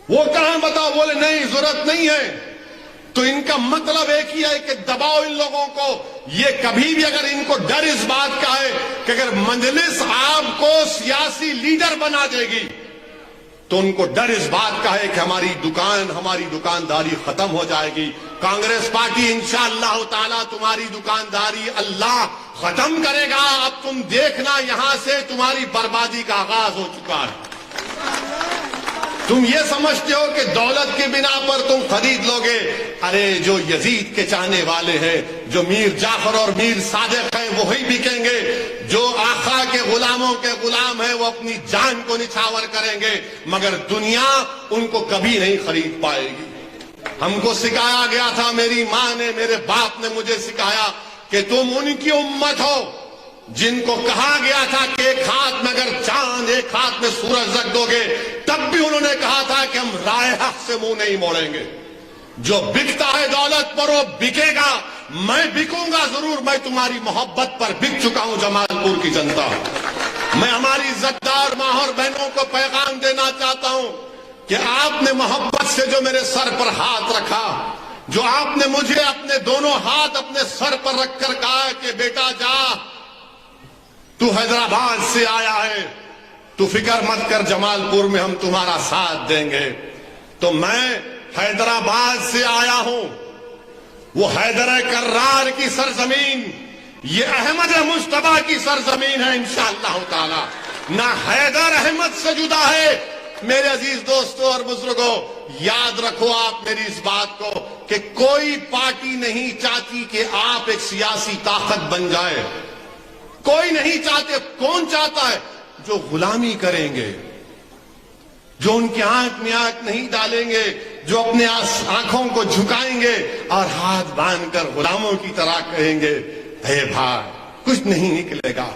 वो कहां बताओ, बोले नहीं जरूरत नहीं है। तो इनका मतलब एक ही है कि दबाओ इन लोगों को। ये कभी भी अगर इनको डर इस बात का है कि अगर मजलिस आपको सियासी लीडर बना देगी, तो उनको डर इस बात का है कि हमारी दुकानदारी खत्म हो जाएगी। कांग्रेस पार्टी इंशाअल्लाह ताला तुम्हारी दुकानदारी अल्लाह खत्म करेगा। अब तुम देखना, यहां से तुम्हारी बर्बादी का आगाज हो चुका है। तुम ये समझते हो कि दौलत के बिना पर तुम खरीद लोगे। अरे जो यजीद के चाहने वाले हैं, जो मीर जाफर और मीर सादिक हैं, वही बिकेंगे। जो आका के गुलाम हैं, वो अपनी जान को निछावर करेंगे, मगर दुनिया उनको कभी नहीं खरीद पाएगी। हमको सिखाया गया था, मेरी मां ने, मेरे बाप ने मुझे सिखाया कि तुम उनकी उम्मत हो जिनको कहा गया था कि एक हाथ में अगर चांद एक हाथ में सूरज रख दोगे, तब भी उन्होंने कहा था कि हम राय हक से मुंह नहीं मोड़ेंगे। जो बिकता है दौलत पर वो बिकेगा। मैं बिकूंगा जरूर, मैं तुम्हारी मोहब्बत पर बिक चुका हूं जमालपुर की जनता। मैं हमारी इज्जतदार मां और बहनों को पैगाम देना चाहता हूं कि आपने मोहब्बत से जो मेरे सर पर हाथ रखा, जो आपने मुझे अपने दोनों हाथ अपने सर पर रखकर कहा कि बेटा जा, तू हैदराबाद से आया है, तू फिक्र मत कर, जमालपुर में हम तुम्हारा साथ देंगे। तो मैं हैदराबाद से आया हूं, वो हैदर कर्रार की सरजमीन, ये अहमद मुश्तबा की सरजमीन है इंशाअल्लाह ताला। ना हैदर अहमद से जुदा है। मेरे अजीज दोस्तों और बुजुर्गों, याद रखो आप मेरी इस बात को कि कोई पार्टी नहीं चाहती कि आप एक सियासी ताकत बन जाए। कोई नहीं चाहते। कौन चाहता है? जो गुलामी करेंगे, जो उनकी आंख में आंख नहीं डालेंगे, जो अपने आंखों को झुकाएंगे और हाथ बांधकर गुलामों की तरह कहेंगे, हे भाई कुछ नहीं निकलेगा,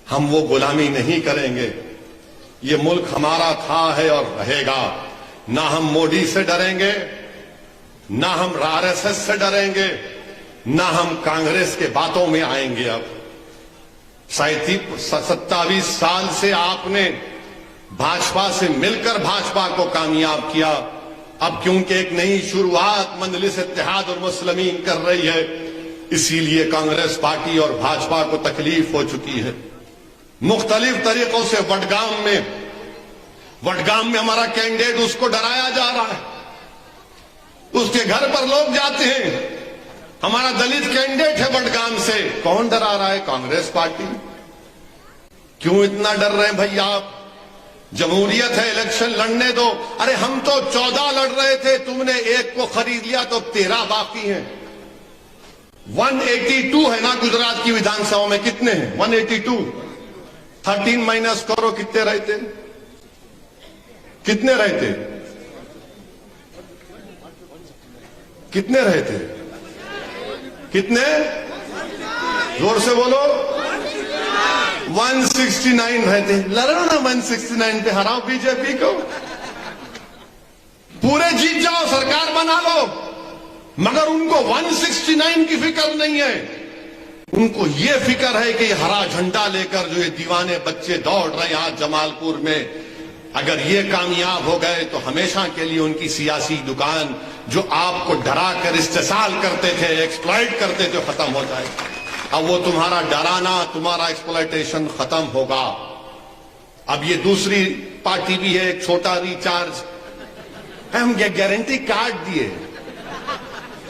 हम वो गुलामी नहीं करेंगे। ये मुल्क हमारा था, है और रहेगा। ना हम मोदी से डरेंगे, ना हम आरएसएस से डरेंगे, ना हम कांग्रेस के बातों में आएंगे। अब 27 साल से आपने भाजपा से मिलकर भाजपा को कामयाब किया। अब क्योंकि एक नई शुरुआत मजलिस इत्तेहाद और मुस्लिमीन कर रही है, इसीलिए कांग्रेस पार्टी और भाजपा को तकलीफ हो चुकी है। मुख्तलिफ तरीकों से वडगाम में हमारा कैंडिडेट, उसको डराया जा रहा है। उसके घर पर लोग जाते हैं। हमारा दलित कैंडिडेट है वडगाम से, कौन डरा रहा है? कांग्रेस पार्टी। क्यों इतना डर रहे हैं भैया आप? जमहूरियत है, इलेक्शन लड़ने दो। अरे हम तो 14 लड़ रहे थे, तुमने एक को खरीद लिया तो 13 बाकी हैं। 182 है ना गुजरात की विधानसभा में, कितने हैं? 182। 13 माइनस करो, कितने रहते? कितने रहते? कितने रहते? कितने? जोर से बोलो। 169 रहते। लड़ो ना 169 पे, हराओ बीजेपी को, पूरे जीत जाओ, सरकार बना लो। मगर उनको 169 की फिक्र नहीं है। उनको ये फिक्र है कि हरा झंडा लेकर जो ये दीवाने बच्चे दौड़ रहे हैं आज जमालपुर में, अगर ये कामयाब हो गए तो हमेशा के लिए उनकी सियासी दुकान, जो आपको डरा कर इस्तेसाल करते थे, एक्सप्लॉइट करते थे, खत्म हो जाए। अब वो तुम्हारा डराना, तुम्हारा एक्सप्लॉइटेशन खत्म होगा। अब ये दूसरी पार्टी भी है, एक छोटा रिचार्ज, हम गारंटी कार्ड दिए।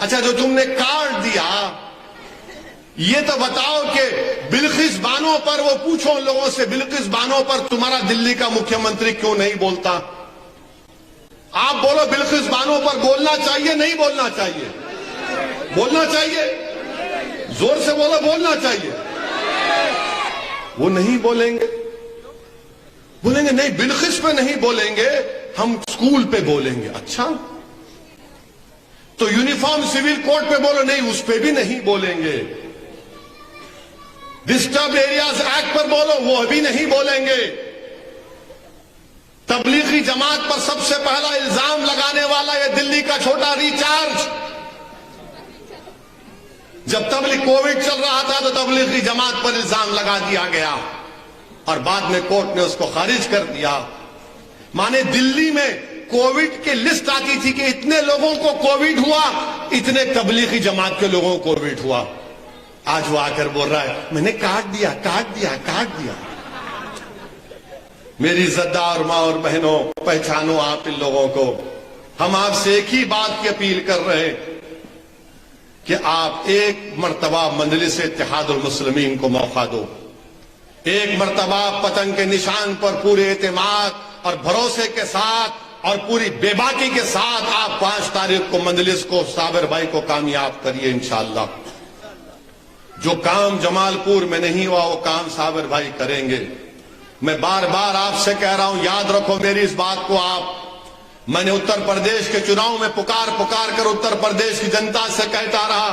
अच्छा, जो तुमने कार्ड दिया, ये तो बताओ कि बिल्किस बानो पर, वो पूछो उन लोगों से, बिल्किस बानो पर तुम्हारा दिल्ली का मुख्यमंत्री क्यों नहीं बोलता? आप बोलो, बिल्किस बानो पर बोलना चाहिए, नहीं बोलना चाहिए? बोलना चाहिए। जोर से बोलो, बोलना चाहिए। वो नहीं बोलेंगे। बोलेंगे नहीं, बिल्किस पे नहीं बोलेंगे, हम स्कूल पे बोलेंगे। अच्छा, तो यूनिफॉर्म सिविल कोड पे बोलो, नहीं उस पे भी नहीं बोलेंगे। डिस्टर्ब एरियाज एक्ट पर बोलो, वो भी नहीं बोलेंगे। तबलीगी जमात पर सबसे पहला इल्जाम लगाने वाला ये दिल्ली का छोटा रिचार्ज। जब तबलीग कोविड चल रहा था तो तबलीगी जमात पर इल्जाम लगा दिया गया और बाद में कोर्ट ने उसको खारिज कर दिया। माने दिल्ली में कोविड की लिस्ट आती थी कि इतने लोगों को कोविड हुआ, इतने तबलीगी जमात के लोगों को कोविड हुआ। आज वो आकर बोल रहा है मैंने काट दिया काट दिया काट दिया। मेरी इज्जतदार मां और बहनों, पहचानो आप इन लोगों को। हम आपसे एक ही बात की अपील कर रहे हैं कि आप एक मर्तबा मजलिस इत्तेहादुल मुस्लिमीन को मौका दो। एक मर्तबा पतंग के निशान पर पूरे एतमाद और भरोसे के साथ और पूरी बेबाकी के साथ आप 5 तारीख को मजलिस को, साबिर भाई को कामयाब करिए इंशाअल्लाह। जो काम जमालपुर में नहीं हुआ वो काम साबिर भाई करेंगे। मैं बार बार आपसे कह रहा हूं, याद रखो मेरी इस बात को आप। मैंने उत्तर प्रदेश के चुनाव में पुकार कर उत्तर प्रदेश की जनता से कहता रहा।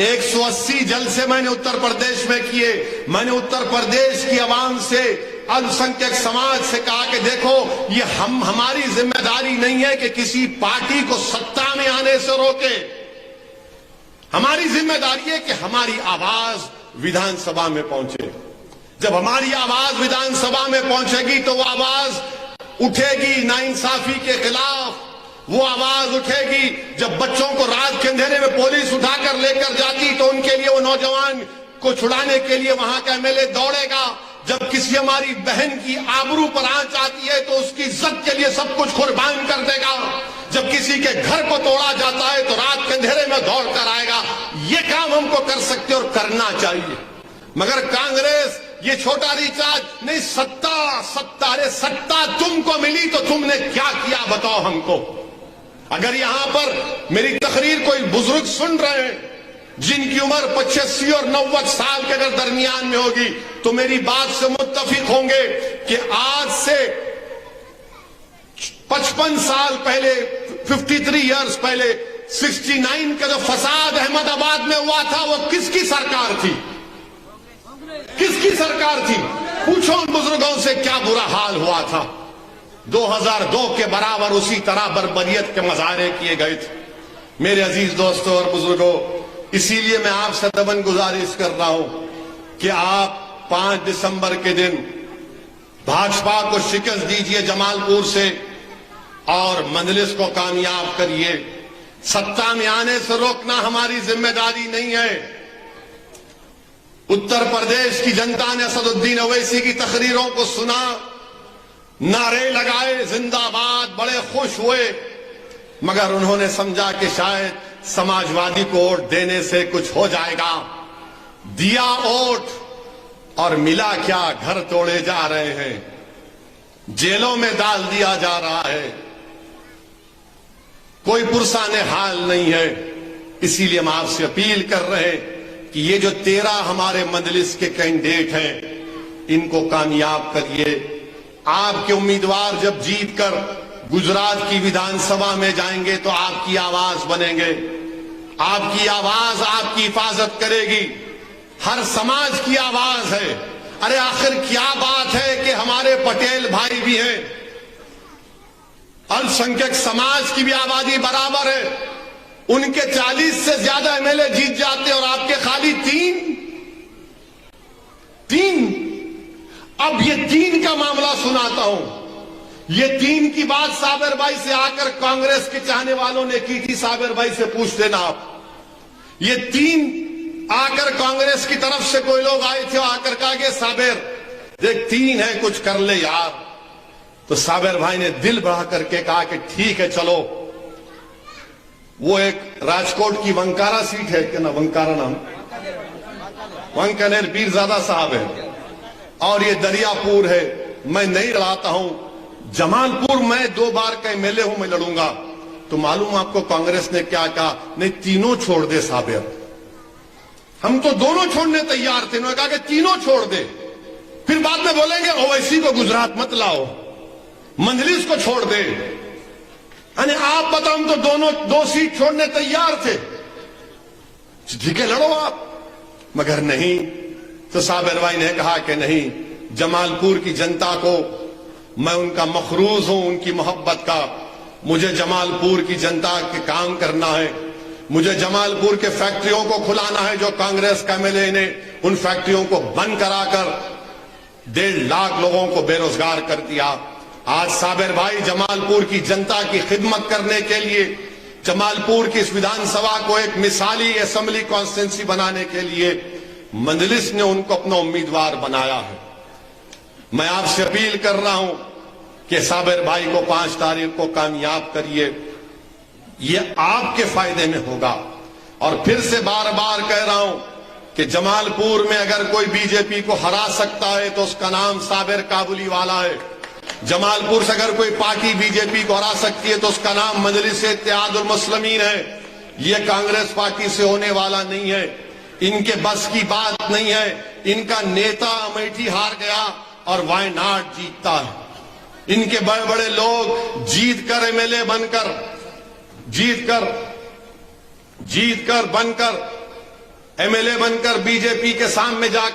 180 जलसे मैंने उत्तर प्रदेश में किए। मैंने उत्तर प्रदेश की आवाम से, अल्पसंख्यक समाज से कहा कि देखो ये हमारी जिम्मेदारी नहीं है कि किसी पार्टी को सत्ता में आने से रोके। हमारी जिम्मेदारी है कि हमारी आवाज विधानसभा में पहुंचे। जब हमारी आवाज विधानसभा में पहुंचेगी तो वो आवाज उठेगी नाइंसाफी के खिलाफ। वो आवाज उठेगी जब बच्चों को रात के अंधेरे में पुलिस उठाकर लेकर जाती तो उनके लिए, वो नौजवान को छुड़ाने के लिए वहां का एमएलए दौड़ेगा। जब किसी हमारी बहन की आबरू पर आंच आती है तो उसकी इज्जत के लिए सब कुछ कुर्बान कर देगा। जब किसी के घर को तोड़ा जाता है तो रात के अंधेरे में दौड़ कर आएगा। ये काम हमको कर सकते और करना चाहिए। मगर कांग्रेस ये छोटा रिचार्ज नहीं, सत्ता, अरे सत्ता तुमको मिली तो तुमने क्या किया बताओ हमको। अगर यहां पर मेरी तकरीर कोई बुजुर्ग सुन रहे हैं जिनकी उम्र 85 और 90 साल के अगर दरमियान में होगी तो मेरी बात से मुत्तफिक होंगे कि आज से 55 साल पहले, 53 इयर्स पहले, 69 का जो फसाद अहमदाबाद में हुआ था वो किसकी सरकार थी? किसकी सरकार थी? पूछो उन बुजुर्गों से क्या बुरा हाल हुआ था। 2002 के बराबर उसी तरह बर्बरियत के मजारे किए गए थे। मेरे अजीज दोस्तों और बुजुर्गों, इसीलिए मैं आपसे दबन गुजारिश कर रहा हूं कि आप 5 दिसंबर के दिन भाजपा को शिकस्त दीजिए जमालपुर से और मजलिस को कामयाब करिए। सत्ता में आने से रोकना हमारी जिम्मेदारी नहीं है। उत्तर प्रदेश की जनता ने असदुद्दीन ओवैसी की तकरीरों को सुना, नारे लगाए, जिंदाबाद, बड़े खुश हुए। मगर उन्होंने समझा कि शायद समाजवादी को वोट देने से कुछ हो जाएगा। दिया वोट और मिला क्या? घर तोड़े जा रहे हैं, जेलों में डाल दिया जा रहा है, कोई पुरसाने हाल नहीं है। इसीलिए हम आपसे अपील कर रहे हैं कि ये जो 13 हमारे मजलिस के कैंडिडेट हैं इनको कामयाब करिए। आपके उम्मीदवार जब जीतकर गुजरात की विधानसभा में जाएंगे तो आपकी आवाज बनेंगे। आपकी आवाज आपकी हिफाजत करेगी। हर समाज की आवाज है। अरे आखिर क्या बात है कि हमारे पटेल भाई भी हैं, अल्पसंख्यक समाज की भी आबादी बराबर है। उनके 40 से ज्यादा एमएलए जीत जाते और आपके खाली 3। अब ये 3 का मामला सुनाता हूं। ये 3 की बात साबिर भाई से आकर कांग्रेस के चाहने वालों ने की थी। साबिर भाई से पूछ लेना आप। ये 3 आकर कांग्रेस की तरफ से कोई लोग आए थे और आकर कहा कि साबिर देख 3 है, कुछ कर ले यार। तो साबिर भाई ने दिल बढ़ा करके कहा कि ठीक है चलो। वो एक राजकोट की वंकारा सीट है कि ना, वंकारा नाम, वंकनेर पीरजादा साहब है, और ये दरियापुर है। मैं नहीं लड़ाता हूं। जमालपुर मैं 2 बार का एमएलए हूं, मैं लड़ूंगा। तो मालूम आपको कांग्रेस ने क्या कहा? नहीं, तीनों छोड़ दे साबिर। हम तो दोनों छोड़ने तैयार थे। उन्होंने कहा कि तीनों छोड़ दे। फिर बाद में बोलेंगे ओवैसी को गुजरात मत लाओ, मजलिस को छोड़ दे। अरे आप बताओ, हम तो दोनों 2 सीट छोड़ने तैयार थे। ठीक है लड़ो आप। मगर नहीं। तो साबिर भाई ने कहा कि नहीं, जमालपुर की जनता को मैं उनका मखरूज हूं, उनकी मोहब्बत का। मुझे जमालपुर की जनता के काम करना है। मुझे जमालपुर के फैक्ट्रियों को खुलाना है जो कांग्रेस का एमएलए ने उन फैक्ट्रियों को बंद कराकर 1.5 लाख लोगों को बेरोजगार कर दिया। आज साबिर भाई जमालपुर की जनता की खिदमत करने के लिए, जमालपुर की इस विधानसभा को एक मिसाली असेंबली कॉन्स्टिट्यूंसी बनाने के लिए मजलिस ने उनको अपना उम्मीदवार बनाया है। मैं आपसे अपील कर रहा हूं कि साबिर भाई को 5 तारीख को कामयाब करिए, ये आपके फायदे में होगा। और फिर से बार बार कह रहा हूं कि जमालपुर में अगर कोई बीजेपी को हरा सकता है तो उसका नाम साबिर काबुली वाला है। जमालपुर से अगर कोई पार्टी बीजेपी को हरा सकती है तो उसका नाम मजलिस इत्तेहादुल मुस्लिमीन है। यह कांग्रेस पार्टी से होने वाला नहीं है, इनके बस की बात नहीं है। इनका नेता अमेठी हार गया और वायनाड जीतता है। इनके बड़े बड़े लोग जीत कर एमएलए बनकर, जीत कर बनकर एमएलए बनकर बीजेपी के सामने जाकर